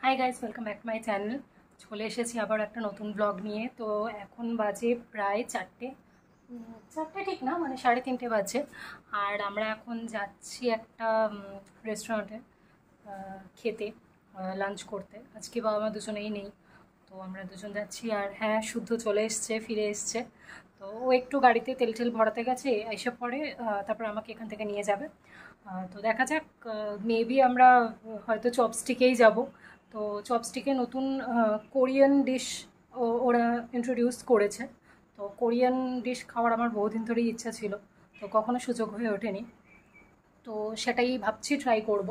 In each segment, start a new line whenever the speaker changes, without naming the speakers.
Hi guys, welcome back to my channel. চলে এসেছি আবার একটা নতুন ব্লগ নিয়ে। তো এখন বাজে প্রায় চারটে, চারটে ঠিক না, মানে 3:30 বাজে। আর আমরা এখন যাচ্ছি একটা রেস্টুরেন্টে খেতে, লাঞ্চ করতে। আজকে বাবা মা দুজনেই নেই, তো আমরা দুজন যাচ্ছি। আর হ্যাঁ, শুদ্ধ চলে এসছে, ফিরে এসছে। তো ও একটু গাড়িতে তেল টেল ভরাতে গেছে, এসে পরে তারপর আমাকে এখান থেকে নিয়ে যাবে। তো দেখা যাক, মেবি আমরা হয়তো চপস্টিকেই যাব। তো চপস্টিকে নতুন কোরিয়ান ডিশ ওরা ইন্ট্রোডিউস করেছে। তো কোরিয়ান ডিশ খাওয়ার আমার বহুদিন ধরেই ইচ্ছা ছিল, তো কখনো সুযোগ হয়ে ওঠেনি। তো সেটাই ভাবছি ট্রাই করব।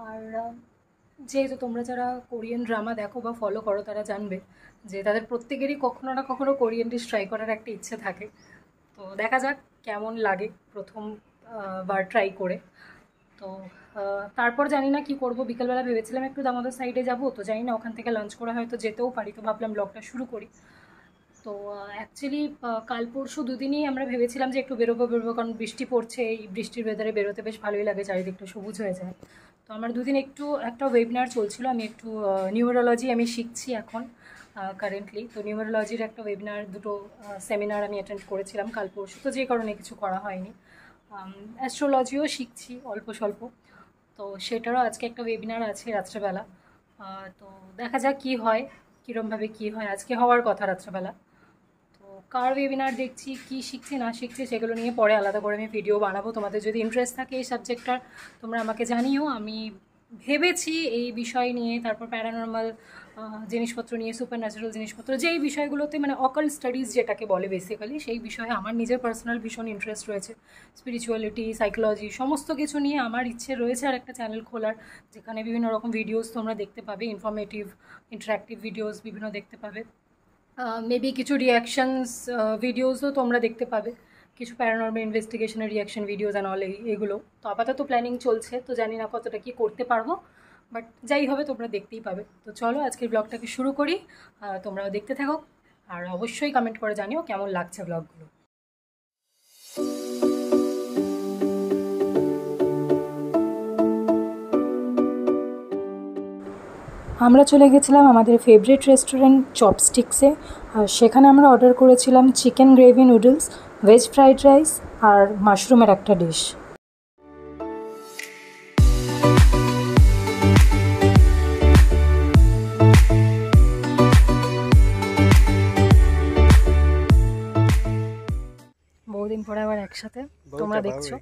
আর যেহেতু তোমরা যারা কোরিয়ান ড্রামা দেখো বা ফলো করো, তারা জানবে যে তাদের প্রত্যেকেরই কখনো না কখনো কোরিয়ান ডিশ ট্রাই করার একটা ইচ্ছে থাকে। তো দেখা যাক কেমন লাগে প্রথম বার ট্রাই করে। তো তারপর জানি না কি করব। বিকেলবেলা ভেবেছিলাম একটু দামোদর সাইডে যাব, তো জানি না ওখান থেকে লাঞ্চ করে হয়তো যেতেও পারি। তো ভাবলাম ব্লগটা শুরু করি। তো অ্যাকচুয়ালি কাল পরশু দুদিনই আমরা ভেবেছিলাম যে একটু বেরোবো, কারণ বৃষ্টি পড়ছে। এই বৃষ্টির ওয়েদারে বেরোতে বেশ ভালোই লাগে, চারিদিকটা সবুজ হয়ে যায়। তো আমার দুদিন একটু একটা ওয়েবিনার চলছিল। আমি একটু নিউরোলজি আমি শিখছি এখন কারেন্টলি। তো নিউরোলজির একটা ওয়েবিনার, দুটো সেমিনার আমি অ্যাটেন্ড করেছিলাম কাল পরশু। তো যে কারণে কিছু করা হয়নি। অ্যাস্ট্রোলজিও শিখছি অল্প স্বল্প। তো সেটারও আজকে একটা ওয়েবিনার আছে রাত্রেবেলা। তো দেখা যাক কী হয়, কীরমভাবে কী হয়। আজকে হওয়ার কথা রাত্রেবেলা। তো কার ওয়েবিনার দেখছি, কি শিখছি না শিখছি, সেগুলো নিয়ে পরে আলাদা করে আমি ভিডিও বানাবো। তোমাদের যদি ইন্টারেস্ট থাকে এই সাবজেক্টটার, তোমরা আমাকে জানিও। আমি ভেবেছি এই বিষয় নিয়ে, তারপর প্যারানর্মাল জিনিসপত্র নিয়ে, সুপার ন্যাচারাল জিনিসপত্র, যেই বিষয়গুলোতে মানে অকাল্ট স্টাডিজ যেটাকে বলে বেসিক্যালি, সেই বিষয়ে আমার নিজের পার্সোনাল ভীষণ ইন্টারেস্ট রয়েছে। স্পিরিচুয়ালিটি, সাইকোলজি, সমস্ত কিছু নিয়ে আমার ইচ্ছে রয়েছে। আর একটা চ্যানেল খোলার, যেখানে বিভিন্ন রকম ভিডিওস তোমরা দেখতে পাবে, ইনফরমেটিভ ইন্টারাক্টিভ ভিডিওস বিভিন্ন দেখতে পাবে। মেবি কিছু রিয়াকশানস ভিডিওসও তোমরা দেখতে পাবে, কিছু প্যারানর্মাল ইনভেস্টিগেশনের রিয়াকশন ভিডিওস অ্যান্ড অল, এগুলো। তো আপাতত প্ল্যানিং চলছে, তো জানি না কতটা কি করতে পারবো, বাট যাই হবে তোমরা দেখতেই পাবে। তো চলো আজকের ব্লগটাকে শুরু করি। তোমরাও দেখতে থাকো, আর অবশ্যই কমেন্ট করে জানিও কেমন লাগছে ব্লগগুলো। আমরা চলে গেছিলাম আমাদের ফেভারিট রেস্টুরেন্ট চপস্টিক্সে। আর সেখানে আমরা অর্ডার করেছিলাম chicken gravy noodles, veg fried rice আর মাশরুমের একটা ডিশ। বহুদিন পরে আবার একসাথে তোমরা দেখছো।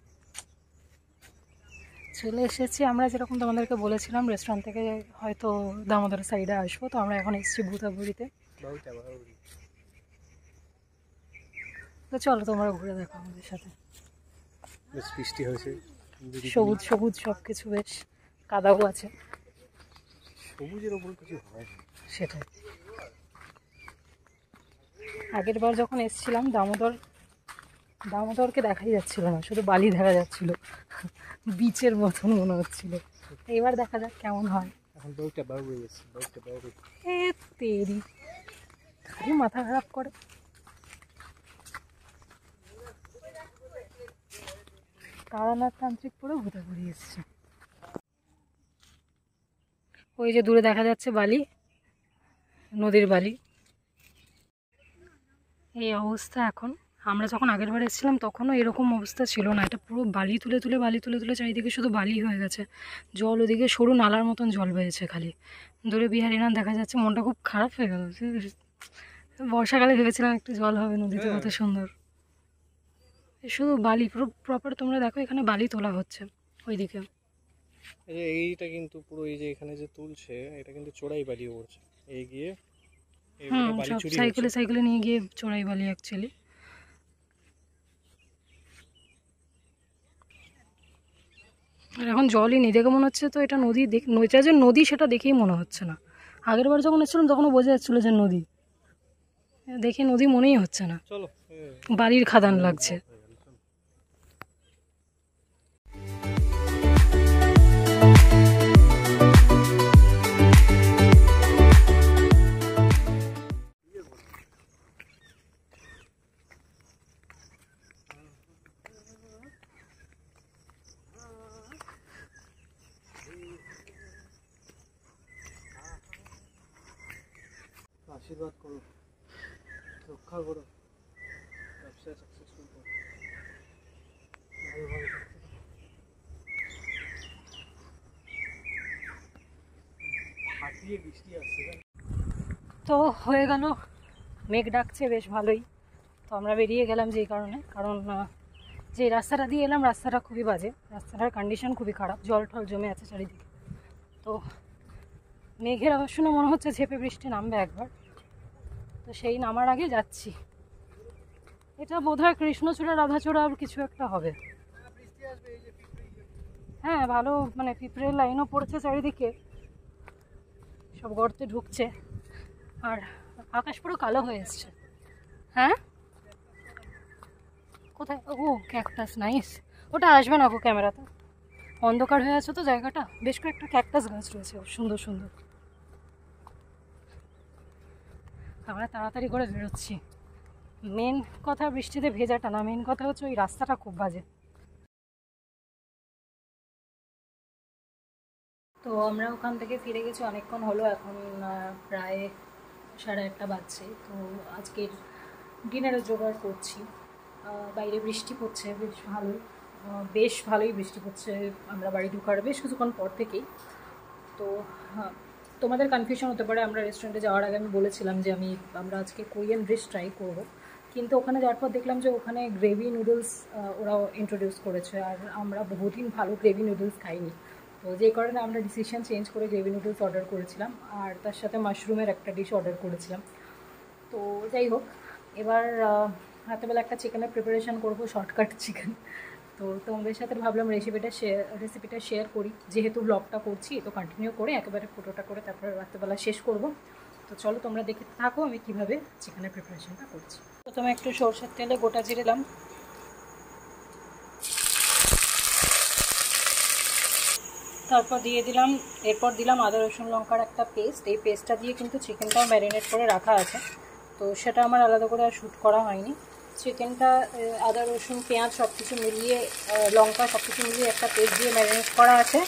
চলে এসেছি আমরা, যেরকম তোমাদেরকে বলেছিলাম রেস্টুরেন্ট থেকে হয়তো দামোদর সাইডে আসবো। তো আমরা এখন এসেছি ভূতাবুড়িতে। তো চলো তোমরা ঘুরে দেখো আমাদের সাথে।
বেশ বৃষ্টি হয়েছে,
সবুজ সবুজ সব কিছু, বেশ কাদাও আছে।
সবুজের ওপর কিছু হয়
সেটাই। আগের বার যখন এসেছিলাম দামোদরকে দেখাই যাচ্ছিল না, শুধু বালি দেখা যাচ্ছিল, বিচের মতন মনে হচ্ছিল। এবার দেখা যাক কেমন হয়।
এখন বউটা বাবু হয়ে গেছে, বউটা বাবু।
এ তেরি, খালি মাথা খারাপ করে। তারানাথ তান্ত্রিক পরে ঘুরে এসছে। ওই যে দূরে দেখা যাচ্ছে বালি, নদীর বালি। এই অবস্থা এখন। আমরা যখন আগের বার এসেছিলাম তখনও এরকম অবস্থা ছিল না। এটা পুরো বালি তুলে তুলে চারিদিকে শুধু বালি হয়ে গেছে। জল ওদিকে সরু নালার মতন জল বেড়েছে খালি। দূরে বিহারিনাথ দেখা যাচ্ছে, মনটা খুব খারাপ হয়ে গেল। বর্ষাকালে ভেবেছিলাম একটু জল হবে নদীতে, কত সুন্দর। শুধু বালি, পুরো প্রপার তোমরা দেখো এখানে বালি তোলা হচ্ছে ওইদিকে।
এইটা কিন্তু পুরো এই যে এখানে যে তুলছে, এটা কিন্তু চোরাই বালি পড়ছে এই গিয়ে।
সব সাইকেলে নিয়ে গিয়ে চোরাই বালি অ্যাকচুয়ালি। আর এখন জলই নেই দেখে মনে হচ্ছে, তো এটা নদী, এটা যে নদী সেটা দেখেই মনে হচ্ছে না। আগের বার যখন এসেছিলাম তখনও বোঝা যাচ্ছিল যে নদী, দেখে নদী মনেই হচ্ছে না, বালির খাদান লাগছে।
আশীর্বাদ করো, রক্ষা করো, ব্যবসায় সাকসেসফুল করো, ভালোভাবে থাকতে দাও। হাতিয়ে বৃষ্টি আসছে।
তো হয়ে গেল, মেঘ ডাকছে বেশ ভালোই। তো আমরা বেরিয়ে গেলাম যেই কারণ যে রাস্তাটা দিয়ে এলাম রাস্তাটা খুবই বাজে, রাস্তাটার কন্ডিশন খুবই খারাপ, জল টল জমে আছে চারিদিকে। তো মেঘের আওয়াজ শুনে মনে হচ্ছে ঝেপে বৃষ্টি নামবে একবার, তো সেই নামার আগে যাচ্ছি। এটা বোধহয় কৃষ্ণচূড়া রাধাচূড়া আর কিছু একটা হবে। হ্যাঁ ভালো, মানে পিঁপড়ের লাইনও পড়েছে চারিদিকে, সব গর্তে ঢুকছে, আর আকাশ পুরো কালো হয়ে এসছে। হ্যাঁ কোথায়? ও ক্যাকটাস, নাইস। ওটা আসবে না গো ক্যামেরাতে, অন্ধকার হয়ে আছে তো জায়গাটা। বেশ কয়েকটা ক্যাকটাস গাছ রয়েছে সুন্দর সুন্দর। আমরা তাড়াতাড়ি করে বেরোচ্ছি। মেন কথা বৃষ্টিতে ভেজাটা না, মেন কথা হচ্ছে ওই রাস্তাটা খুব বাজে। তো আমরা ওখান থেকে ফিরে গেছি অনেকক্ষণ হলো, এখন প্রায় 1:30 বাজছে। তো আজকের ডিনারের জোগাড় করছি। বাইরে বৃষ্টি পড়ছে বেশ ভালোই বৃষ্টি পড়ছে আমরা বাড়ি ঢোকার বেশ কিছুক্ষণ পর থেকেই। তো তোমাদের কনফিউশন হতে পারে, আমরা রেস্টুরেন্টে যাওয়ার আগে আমি বলেছিলাম যে আমরা আজকে কোরিয়ান ডিশ ট্রাই করবো, কিন্তু ওখানে যাওয়ার পর দেখলাম যে ওখানে গ্রেভি নুডলস ওরা ইন্ট্রোডিউস করেছে, আর আমরা বহুদিন ভালো গ্রেভি নুডলস খাইনি। তো যে কারণে আমরা ডিসিশন চেঞ্জ করে গ্রেভি নুডলস অর্ডার করেছিলাম, আর তার সাথে মাশরুমের একটা ডিশ অর্ডার করেছিলাম। তো যাই হোক, এবার রাতেবেলা একটা চিকেনের প্রিপারেশান করবো, শর্টকাট চিকেন। তো তোমাদের সাথে ভাবলাম রেসিপিটা শেয়ার করি, যেহেতু ব্লগটা করছি তো কন্টিনিউ করে একেবারে ফটোটা করে তারপরে রাত্রেবেলা শেষ করব। তো চলো তোমরা দেখে থাকো আমি কিভাবে চিকেনের প্রিপারেশনটা করছি। প্রথমে একটু সরষের তেলে গোটা জিরে দিলাম, এরপর দিলাম আদা রসুন লঙ্কার একটা পেস্ট। এই পেস্টটা দিয়ে কিন্তু চিকেনটাও ম্যারিনেট করে রাখা আছে, তো সেটা আমার আলাদা করে আর শ্যুট করা হয়নি। চিকেনটা আদা রসুন পেঁয়াজ সব কিছু মিলিয়ে, লঙ্কা সব কিছু মিলিয়ে একটা পেস্ট দিয়ে ম্যারিনেট করা আছে।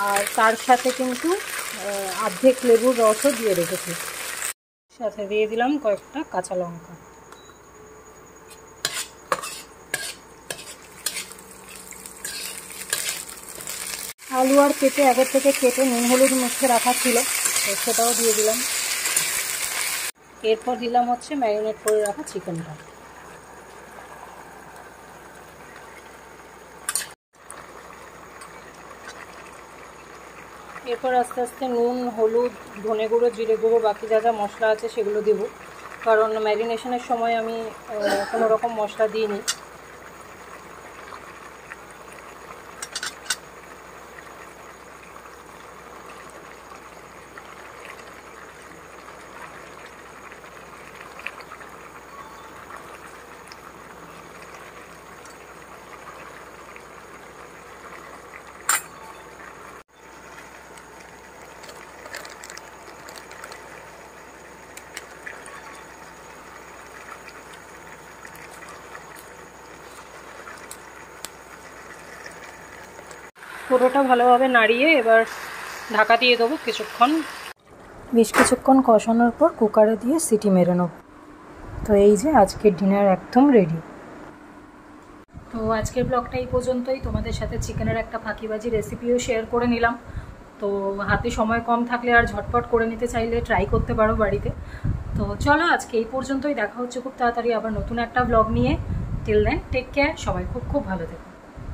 আর তার সাথে কিন্তু অর্ধেক লেবুর রসও দিয়ে রেখেছি, সাথে দিয়ে দিলাম কয়েকটা কাঁচা লঙ্কা। আলু আর পেঁপে আগের থেকে কেটে নুন হলুদ মেখে রাখা ছিল, তো সেটাও দিয়ে দিলাম। এরপর দিলাম হচ্ছে ম্যারিনেট করে রাখা চিকেনটা। এরপর আস্তে আস্তে নুন, হলুদ, ধনে গুঁড়ো, জিরে গুঁড়ো, বাকি যা যা মশলা আছে সেগুলো দেবো, কারণ ম্যারিনেশনের সময় আমি কোনো রকম মশলা দিইনি। পুরোটা ভালোভাবে নাড়িয়ে এবার ঢাকা দিয়ে দেবো বেশ কিছুক্ষণ কষানোর পর কুকারে দিয়ে সিটি মেরে নেব। তো এই যে আজকের ডিনার একদম রেডি। তো আজকের ব্লগটা এই পর্যন্তই। তোমাদের সাথে চিকেনের একটা ফাঁকিবাজি রেসিপিও শেয়ার করে নিলাম। তো হাতে সময় কম থাকলে আর ঝটপট করে নিতে চাইলে ট্রাই করতে পারো বাড়িতে। তো চলো আজকে এই পর্যন্তই, দেখা হচ্ছে খুব তাড়াতাড়ি আবার নতুন একটা ব্লগ নিয়ে। টিল দেন টেক কেয়ার, সবাই খুব খুব ভালো থেকো।